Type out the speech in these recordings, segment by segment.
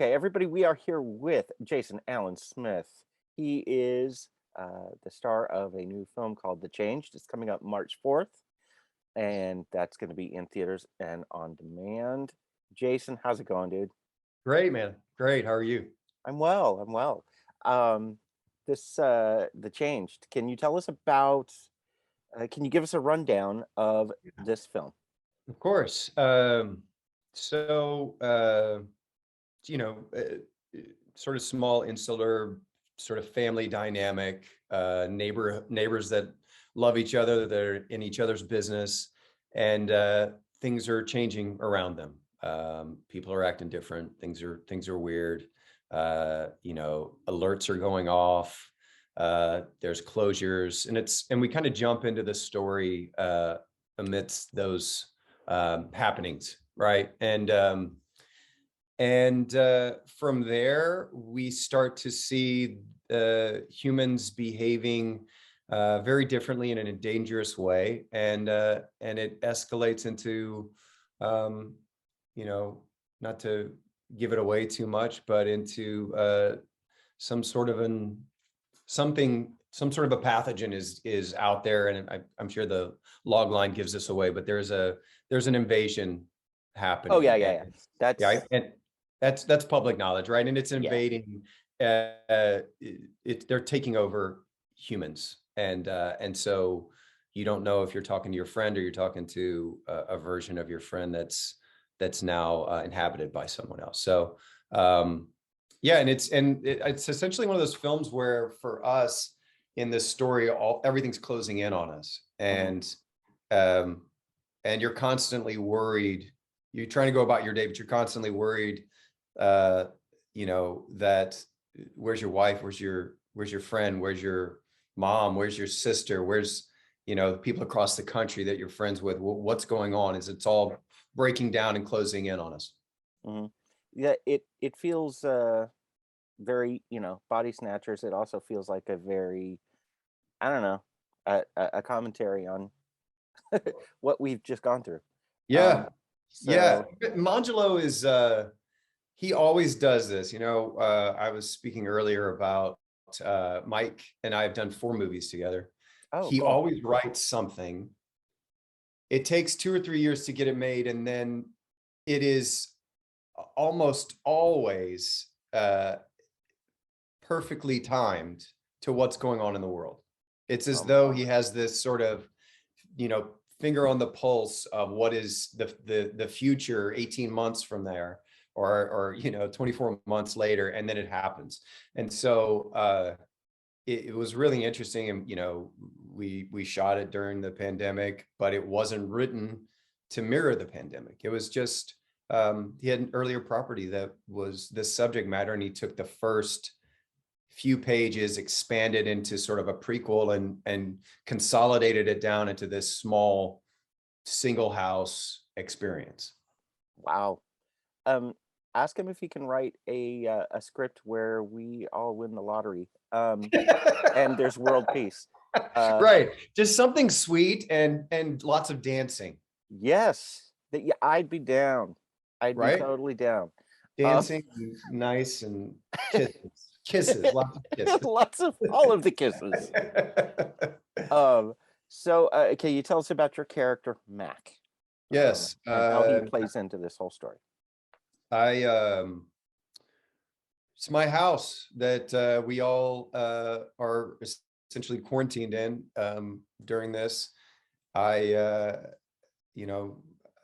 Okay, everybody, we are here with Jason Allen Smith. He is the star of a new film called The Changed. It's coming up March 4th, and that's going to be in theaters and on demand. Jason, how's it going, dude? Great, man. Great. How are you? I'm well. I'm well. Um, The Changed. Can you tell us about? Can you give us a rundown of this film? Of course. So, you know, sort of small, insular, sort of family dynamic, neighbors that love each other, that are in each other's business, and things are changing around them. People are acting different. Things are weird. Alerts are going off. There's closures, and we kind of jump into the story amidst those happenings, right? And from there, we start to see humans behaving very differently in a dangerous way, and it escalates into, um, not to give it away too much, but into some sort of some sort of a pathogen is out there, and I'm sure the log line gives this away, but there's an invasion Oh yeah, happening, yeah, and yeah. That's and that's public knowledge, right? And it's yeah. invading. They're taking over humans, and so you don't know if you're talking to your friend or you're talking to a version of your friend that's now inhabited by someone else. So yeah, and it's essentially one of those films where for us in this story, everything's closing in on us, Mhm. um, and you're constantly worried. You're trying to go about your day, but you're constantly worried. Uh, that where's your wife? Where's your friend? Where's your mom? Where's your sister? Where's the people across the country that you're friends with? What's going on? It's all breaking down and closing in on us. Mhm. Yeah, it feels very, body snatchers. It also feels like a very, I don't know, a commentary on what we've just gone through. Yeah, Um, yeah. so Mangelo is he always does this. I was speaking earlier about Mike and I have done 4 movies together. oh, He cool. always writes something. It takes 2 or 3 years to get it made, and then it is almost always perfectly timed to what's going on in the world. It's as Um, though he has this sort of, you know, finger on the pulse of what is the future 18 months from there, or 24 months later, and then it happens. And so it was really interesting. And we shot it during the pandemic, but it wasn't written to mirror the pandemic. It was just he had an earlier property that was this subject matter, and he took the first few pages, expanded into sort of a prequel, and consolidated it down into this small single house experience. wow. Um, Ask him if he can write a script where we all win the lottery. And there's world peace. Uh, Right. Just something sweet and lots of dancing, yes, yeah, I'd be down. I'd be right? totally down. Um, Dancing, nice, and kisses, lots of kisses. lots of all of the kisses. Um, can you tell us about your character, Mac, Yes. and how he plays into this whole story? I It's my house that we all are essentially quarantined in during this. I,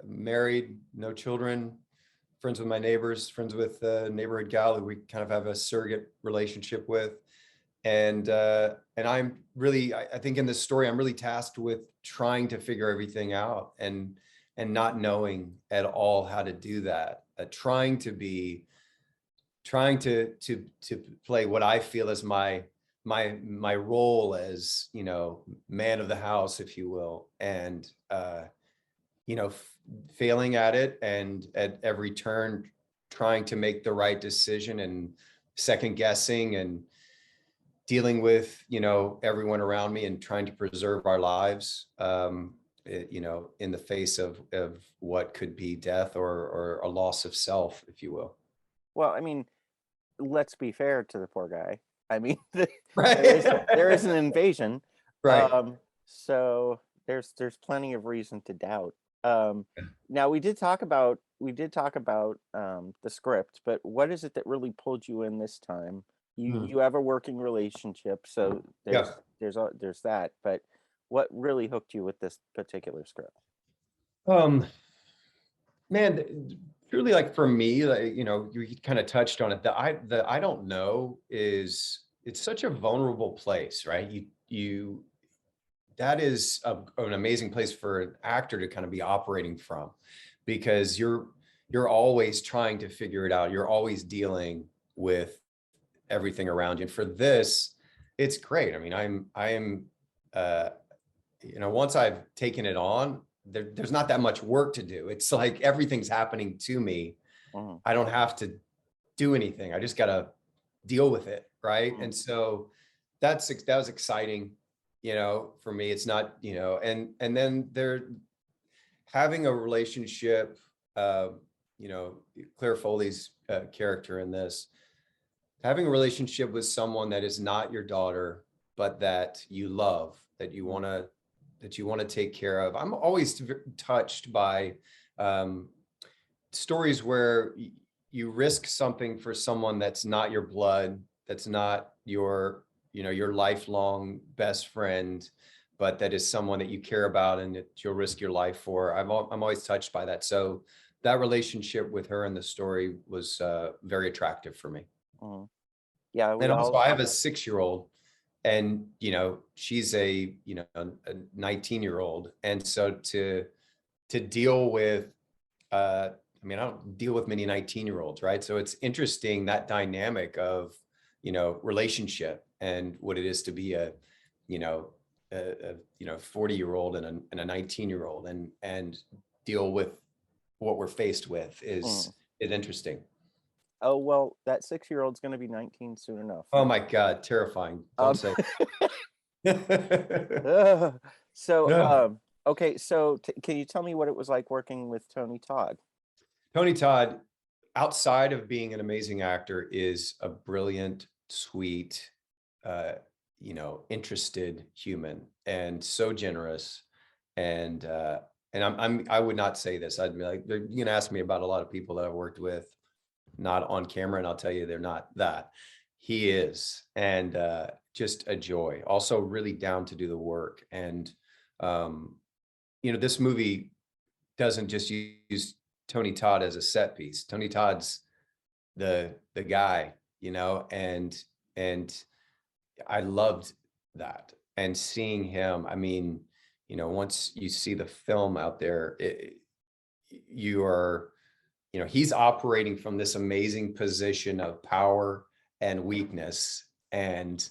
married, no children, friends with my neighbors, friends with a neighborhood gal who we kind of have a surrogate relationship with. And I'm really, I think in this story, I'm really tasked with trying to figure everything out, and not knowing at all how to do that. Trying to play what I feel as my role as man of the house, if you will, and failing at it, and at every turn trying to make the right decision, and second guessing, and dealing with everyone around me, and trying to preserve our lives, in the face of what could be death, or a loss of self, if you will. Well, I mean, let's be fair to the poor guy. I mean, there is Right. an invasion, Right. so there's plenty of reason to doubt. Um, Now we did talk about the script, but what is it that really pulled you in this time? You Hmm. have a working relationship, so Yeah. there's that. But what really hooked you with this particular script? Um, man, truly, like for me, like, you kind of touched on it. The I don't know is it's such a vulnerable place, right? That is an amazing place for an actor to kind of be operating from, because you're always trying to figure it out. You're always dealing with everything around you. And for this, it's great. I mean, I am uh once I've taken it on, there's not that much work to do. It's like everything's happening to me. Mhm, I don't have to do anything. I just gotta deal with it, right? mhm, And so that was exciting, for me. It's not, and then they're having a relationship. Uh, Claire Foley's character in this, having a relationship with someone that is not your daughter, but that you love, mhm, that you want to take care of. I'm always touched by um, stories where you risk something for someone that's not your blood, that's not your lifelong best friend, but that is someone that you care about and that you'll risk your life for. I'm always touched by that. So that relationship with her in the story was very attractive for me. mhm. Yeah, And we also, all. I have a 6-year-old, and she's a 19-year-old, and so to deal with, I mean, I don't deal with many 19-year-olds, right? So it's interesting, that dynamic of relationship and what it is to be you know 40-year-old and a 19-year-old, and deal with what we're faced with Mhm. is interesting. Oh, well, that 6-year-old's gonna be 19 soon enough. Oh my God, terrifying! Don't Um, say that. ugh. So, Yeah. okay, so can you tell me what it was like working with Tony Todd? Tony Todd, outside of being an amazing actor, is a brilliant, sweet, uh, interested human, and so generous. And I would not say this. I'd be like, you can ask me about a lot of people that I've worked with, not on camera, and I'll tell you they're not that. He is, and just a joy. Also, really down to do the work. And um, this movie doesn't just use Tony Todd as a set piece. Tony Todd's the guy, and I loved that. And seeing him, I mean, once you see the film out there, you are, he's operating from this amazing position of power and weakness. And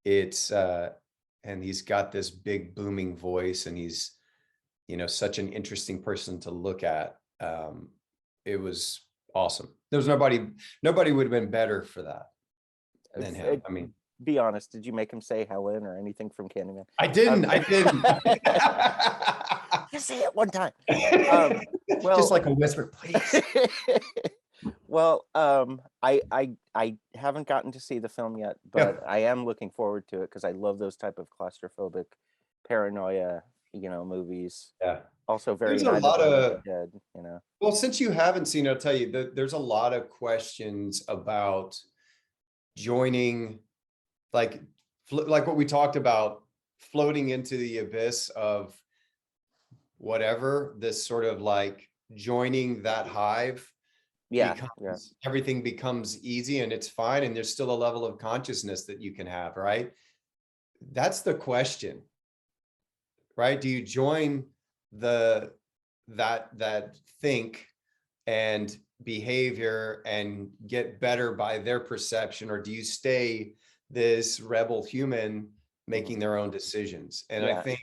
it's and he's got this big booming voice, and he's such an interesting person to look at. It was awesome. There's nobody would have been better for that than If him. I mean, be honest, did you make him say Helen or anything from Candyman? I Um, didn't. I didn't. just say it one time. Um, Just well, like a whisper, please. well, I haven't gotten to see the film yet, Yeah. but I am looking forward to it because I love those type of claustrophobic paranoia, movies. Yeah. Also very There's a Night of lot the Living of, Dead. well, since you haven't seen it, I'll tell you that there's a lot of questions about joining, like like what we talked about, floating into the abyss of whatever, this sort of like joining that hive, Yeah, yeah. becomes everything becomes easy and it's fine, and there's still a level of consciousness that you can have, right? That's the question, right? Do you join the that think and behavior and get better by their perception, or do you stay this rebel human Mhm. making their own decisions? And I Yeah. think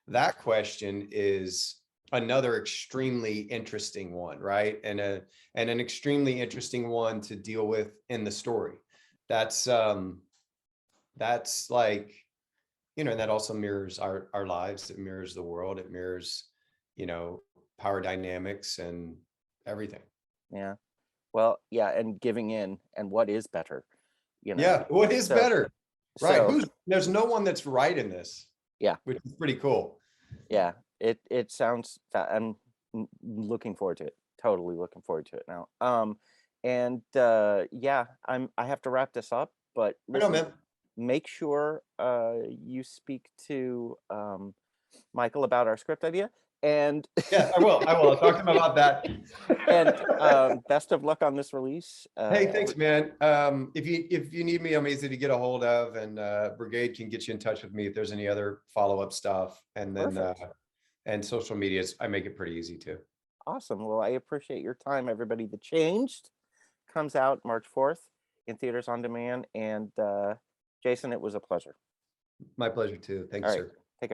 that question is another extremely interesting one, right? And an extremely interesting one to deal with in the story. That's that's like, and that also mirrors our lives. It mirrors the world. It mirrors, you know, power dynamics and everything. Yeah. Well, yeah, and giving in, and what is better, you know? Yeah, what is So better? Right. so There's no one that's right in this, yeah, which is pretty cool. yeah, it sounds I'm looking forward to it. Totally looking forward to it now. And yeah, I have to wrap this up, but I know, listen, man. make sure you speak to Michael about our script idea, and Yeah, I will. I will. I'll talk to him about that. and best of luck on this release. Hey, thanks, man. If you need me, I'm easy to get a hold of, and Brigade can get you in touch with me if there's any other follow-up stuff. And then Perfect. and social medias, I make it pretty easy too. Awesome. Well, I appreciate your time, everybody. The Changed comes out March 4th in theaters on demand. And Jason, it was a pleasure. My pleasure too. Thank All you, right. sir.